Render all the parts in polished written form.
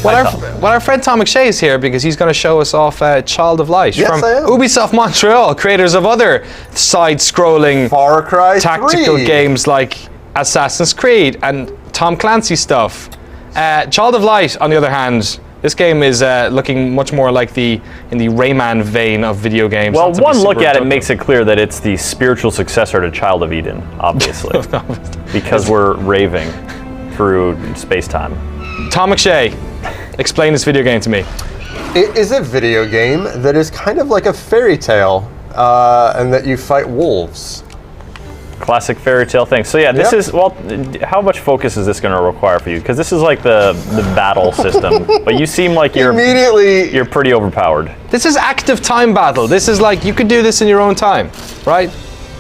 Well, our friend Tom McShea is here because he's going to show us off Child of Light from Ubisoft Montreal, creators of other side-scrolling Far Cry tactical 3. games like Assassin's Creed and Tom Clancy stuff. Child of Light, on the other hand, this game is looking much more like in the Rayman vein of video games. Well, one look at it makes it clear that it's the spiritual successor to Child of Eden, obviously, because we're raving through space-time. Tom McShea, explain this video game to me. It is a video game that is kind of like a fairy tale, and that you fight wolves. Classic fairy tale thing. So yeah, this is, well, how much focus is this going to require for you? Because this is like the battle system, but you seem like you're pretty overpowered. This is active time battle. This is like, you could do this in your own time, right?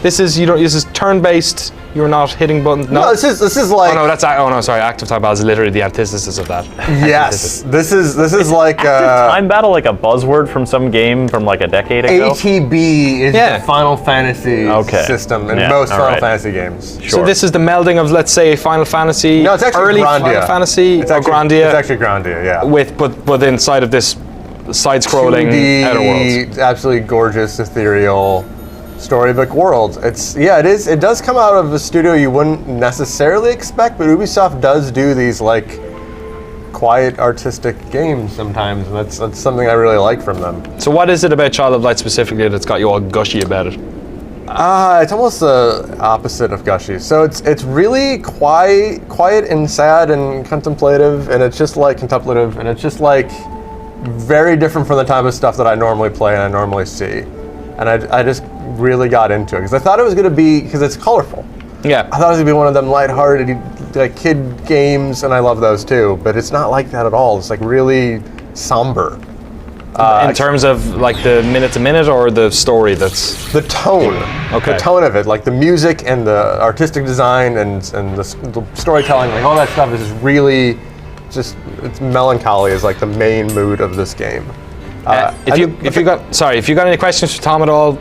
This is, this is turn-based. You're not hitting buttons. No, this is like. Oh no, sorry. Active time battle is literally the antithesis of that. Yes, this is like time battle, like a buzzword from some game from like a decade ago. ATB is the Final Fantasy system in most Final Fantasy games. Sure. So this is the melding of, let's say, Final Fantasy. No, it's actually early Grandia. Final Fantasy. It's actually Grandia. It's actually Grandia, yeah. But inside of this side-scrolling Outer Worlds. Absolutely gorgeous, ethereal storybook world. It does come out of a studio you wouldn't necessarily expect, but Ubisoft does do these like quiet artistic games sometimes, and that's something I really like from them. So what is it about Child of Light specifically that's got you all gushy about it? It's almost the opposite of gushy. So it's really quiet and sad and contemplative, and it's just like contemplative, and it's just like very different from the type of stuff that I normally play and I normally see. And I just really got into it because I thought it was going to be, because it's colorful. Yeah. I thought it was going to be one of them lighthearted, like kid games, and I love those too. But it's not like that at all. It's like really somber. In terms of like the minute to minute or the story that's... The tone. Okay. The tone of it, like the music and the artistic design and the storytelling, like all that stuff is really just, it's melancholy is like the main mood of this game. If you got any questions for Tom at all,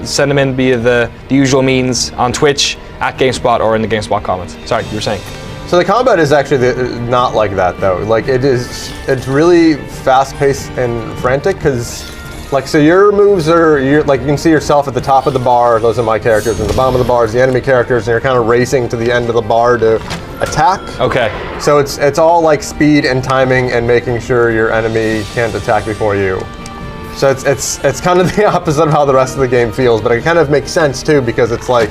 send them in via the usual means on Twitch, at GameSpot, or in the GameSpot comments. Sorry, you were saying. So the combat is actually not like that though. Like it's really fast-paced and frantic because, like, so your moves are like you can see yourself at the top of the bar. Those are my characters, and the bottom of the bar is the enemy characters, and you're kind of racing to the end of the bar to attack. Okay. So it's all like speed and timing and making sure your enemy can't attack before you. So it's kind of the opposite of how the rest of the game feels, but it kind of makes sense too because it's like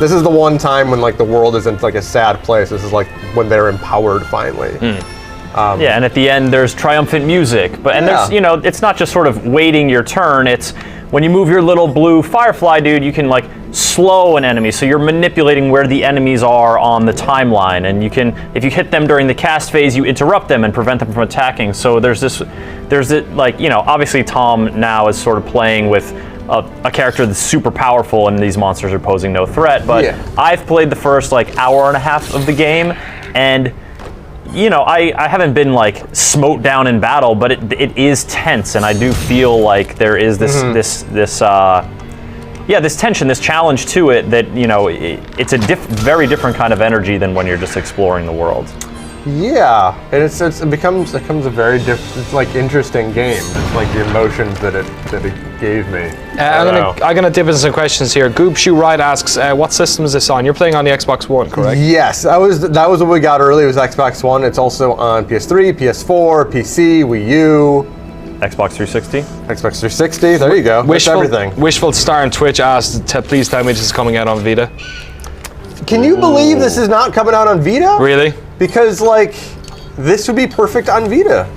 this is the one time when like the world isn't like a sad place. This is like when they're empowered finally. Yeah, and at the end there's triumphant music, and there's it's not just sort of waiting your turn. It's when you move your little blue firefly dude, you can like slow an enemy, so you're manipulating where the enemies are on the timeline, and you can, if you hit them during the cast phase, you interrupt them and prevent them from attacking. So there's it, like, obviously Tom now is sort of playing with a character that's super powerful, and these monsters are posing no threat, but I've played the first like hour and a half of the game, and I haven't been like smote down in battle, but it is tense, and I do feel like there is this this tension, this challenge to it that it's a very different kind of energy than when you're just exploring the world. Yeah, and it becomes a very different, like, interesting game. It's like the emotions that it gave me. I'm gonna dip into some questions here. Goob Shoe Right asks, what system is this on? You're playing on the Xbox One, correct? Yes, that was what we got early. It was Xbox One. It's also on PS3, PS4, PC, Wii U, Xbox 360. Xbox 360. There you go. Everything. Wishful Star on Twitch asked, please tell me this is coming out on Vita. Can you believe this is not coming out on Vita? Really? Because, like, this would be perfect on Vita.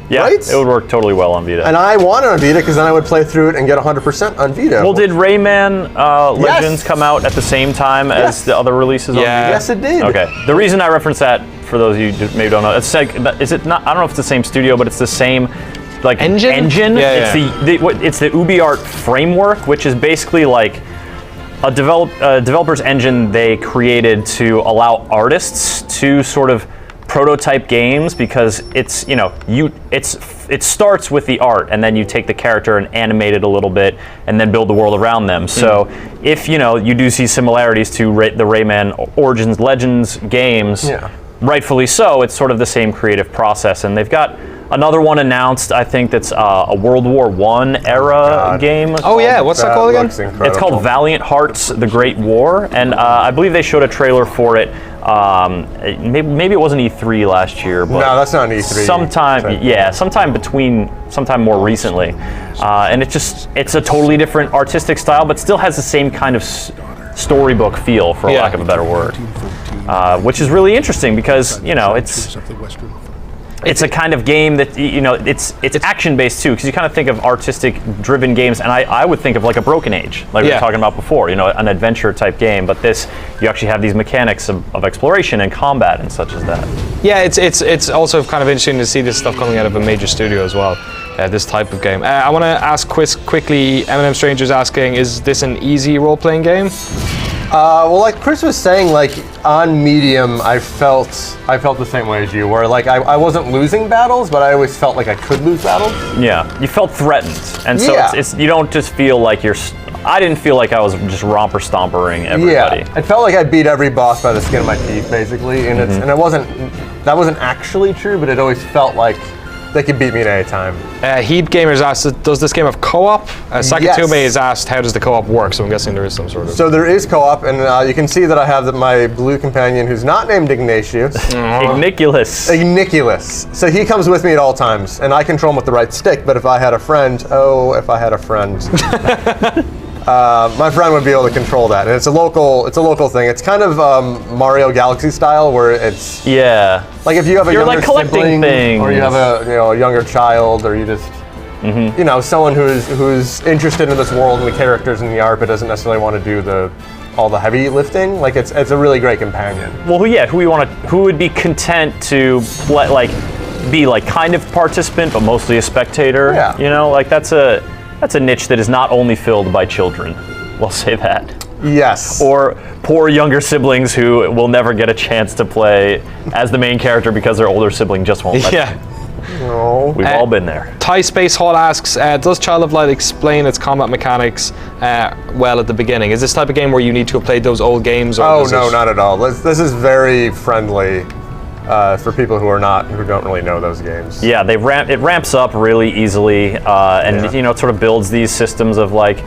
Yeah, right? It would work totally well on Vita. And I want it on Vita because then I would play through it and get 100% on Vita. Well, did Rayman Legends come out at the same time as the other releases on Vita? Yes, it did. Okay. The reason I reference that, for those of you who maybe don't know, it's like, is it not? I don't know if it's the same studio, but it's the same like engine. Yeah, it's the UbiArt framework, which is basically like a developer's engine they created to allow artists to sort of prototype games, because it starts with the art, and then you take the character and animate it a little bit and then build the world around them. So if you do see similarities to the Rayman Origins Legends games, rightfully so, it's sort of the same creative process, and they've got another one announced. I think that's a World War I era game. Oh yeah, what's that called again? It's called Valiant Hearts: The Great War, and I believe they showed a trailer for it. Maybe it wasn't E3 last year, but no, that's not an E3. Sometime more recently, and it's a totally different artistic style, but still has the same kind of storybook feel, for lack of a better word, which is really interesting because it's a kind of game that it's action-based too, because you kind of think of artistic-driven games, and I would think of like a Broken Age, like we were talking about before, an adventure-type game. But this, you actually have these mechanics of exploration and combat and such as that. Yeah, it's also kind of interesting to see this stuff coming out of a major studio as well. This type of game. I want to ask quickly. M&M Stranger's asking, is this an easy role-playing game? Well, like Chris was saying, like on medium, I felt the same way as you, where like I wasn't losing battles, but I always felt like I could lose battles. Yeah, you felt threatened, and so it's you don't just feel like you're. I didn't feel like I was just romper stompering everybody. Yeah, it felt like I beat every boss by the skin of my teeth, basically, and it wasn't. That wasn't actually true, but it always felt like they could beat me at any time. Heat Gamers asked, does this game have co-op? Sakatume has asked, how does the co-op work? So I'm guessing there is some sort of... So there is co-op, and you can see that I have my blue companion, who's not named Ignatius. Igniculus. So he comes with me at all times, and I control him with the right stick, but if I had a friend, my friend would be able to control that, and it's a local thing. It's kind of Mario Galaxy style, where it's like if you have a younger sibling, or you have a younger child, or you just someone who's interested in this world and the characters and the art, but doesn't necessarily want to do all the heavy lifting. Like it's a really great companion. Well, who would be content to play, like be like kind of participant, but mostly a spectator? Yeah. Like that's a niche that is not only filled by children. We'll say that. Yes. Or poor younger siblings who will never get a chance to play as the main character because their older sibling just won't let them. No. We've all been there. Thai Space Hall asks, does Child of Light explain its combat mechanics well at the beginning? Is this type of game where you need to have played those old games? Or no, not at all. This is very friendly for people who don't really know those games. Yeah, it ramps up really easily, and it sort of builds these systems of like,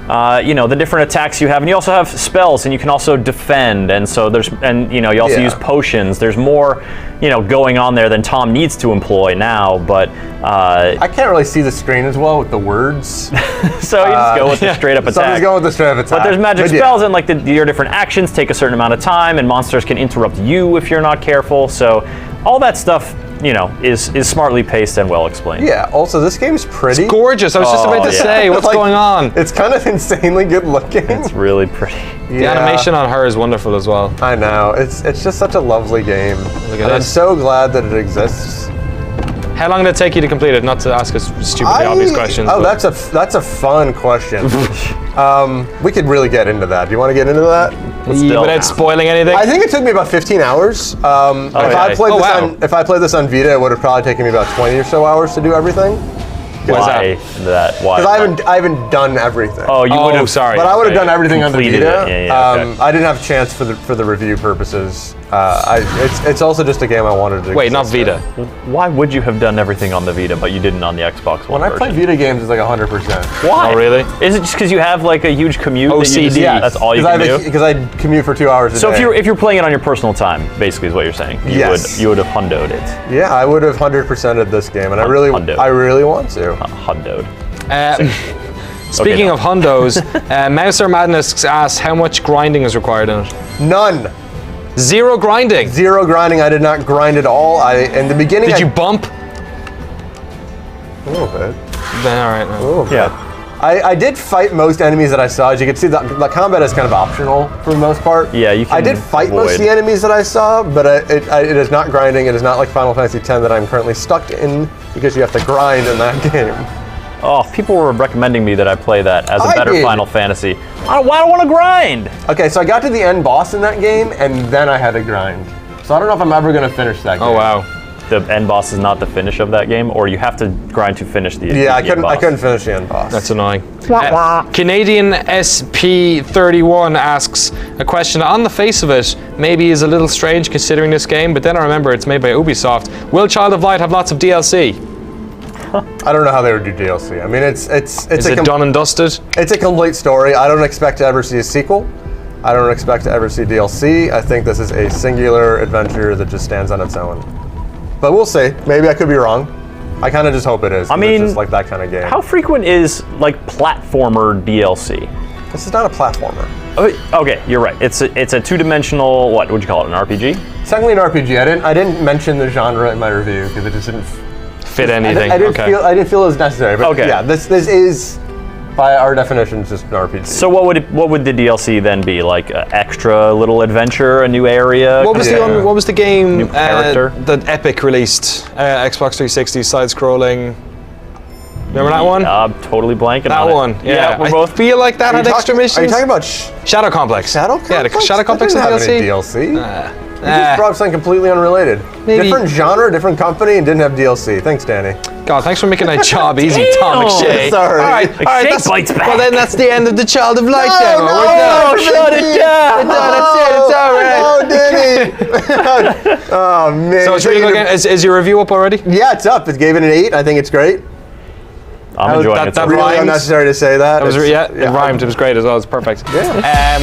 the different attacks you have, and you also have spells, and you can also defend, and so you also use potions. There's more, going on there than Tom needs to employ now, but I can't really see the screen as well with the words. So you just go with the straight up attack. So I'm just going with the straight up attack. But there's magic spells, and like your different actions take a certain amount of time, and monsters can interrupt you if you're not careful. So all that stuff, is smartly paced and well explained. Yeah. Also, this game's pretty. It's gorgeous. I was just about to say, what's going on? It's kind of insanely good looking. It's really pretty. The animation on her is wonderful as well. I know. It's just such a lovely game. Look at and I'm this. so glad that it exists. How long did it take you to complete it? Not to ask us stupidly obvious questions. Oh, that's a fun question. We could really get into that. Do you want to get into that? Without spoiling anything? I think it took me about 15 hours. If I played this on Vita, it would have probably taken me about 20 or so hours to do everything. Why that? Why? Because I haven't done everything. Oh, you would have. Sorry. But I would have done everything on the Completed Vita. it. Yeah, I didn't have a chance for the review purposes. It's also just a game I wanted to. Wait, not Vita. Why would you have done everything on the Vita, but you didn't on the Xbox One? When I play Vita games, it's like 100%. Why? Oh, really? Is it just because you have like a huge commute? OCD. That's all you can do. Because I commute for 2 hours a day. So if you're playing it on your personal time, basically is what you're saying. You would have hundoed it. Yeah, I would have 100%ed this game, and I really want to. Hundoed. Speaking of hundos, Mouser Madness asks how much grinding is required in it. None. Zero grinding. Zero grinding. I did not grind at all. In the beginning. Did you bump? A little bit. All right. No. A little bit. Yeah. I did fight most enemies that I saw. As you can see, the combat is kind of optional for the most part. Yeah, you can I did fight most of the enemies that I saw, but it is not grinding. It is not like Final Fantasy X that I'm currently stuck in, because you have to grind in that game. Oh, people were recommending me that I play that as a better Final Fantasy. I don't want to grind. Okay, so I got to the end boss in that game, and then I had to grind. So I don't know if I'm ever going to finish that game. Oh, wow. the end boss is not the finish of that game, or you have to grind to finish the Yeah, I the end boss. couldn't finish the end boss. That's annoying. Canadian SP31 asks a question on the face of it maybe is a little strange considering this game, but then I remember it's made by Ubisoft. Will Child of Light have lots of DLC? I don't know how they would do DLC. I mean, it's Is it done and dusted? It's a complete story. I don't expect to ever see a sequel. I don't expect to ever see DLC. I think this is a singular adventure that just stands on its own. But we'll see. Maybe I could be wrong. I kind of just hope it is. I mean, it's just like that kind of game. How frequent is like platformer DLC? This is not a platformer. Okay, you're right. It's a two-dimensional. What would you call it? An RPG? It's technically an RPG. I didn't mention the genre in my review because it just didn't Fit anything? I didn't Okay. feel it was necessary. But Okay. yeah, this is by our definition just an RPG. So what would the DLC then be? Like an extra little adventure, a new area? What was Yeah. what was the game New character? that Epic released? Xbox 360 side-scrolling. Remember that one? I'm totally blanking That on it. one. Yeah, we're I both. feel like that had extra missions. Are you talking about Shadow Complex? Shadow Complex? Yeah, the Shadow Complex that had didn't have any DLC. DLC. You just brought up something completely unrelated. Maybe- Different genre, different company, and didn't have DLC. Thanks, Danny. God, thanks for making my job easy, Tom Damn. McShay. Sorry. All right, McShay that's- bites back. Well, then that's the end of the Child of Light demo. no, We're done. no, shut it down. We're done. That's it. It's all right. Oh, Danny. Oh, man. So it's really looking. Is your review up already? Yeah, it's up. It gave it an 8. I think it's great. I'm enjoying it. that so Really rhymes. unnecessary to say that. It was, It's- it rhymed. It was great as well. It's perfect. Yeah.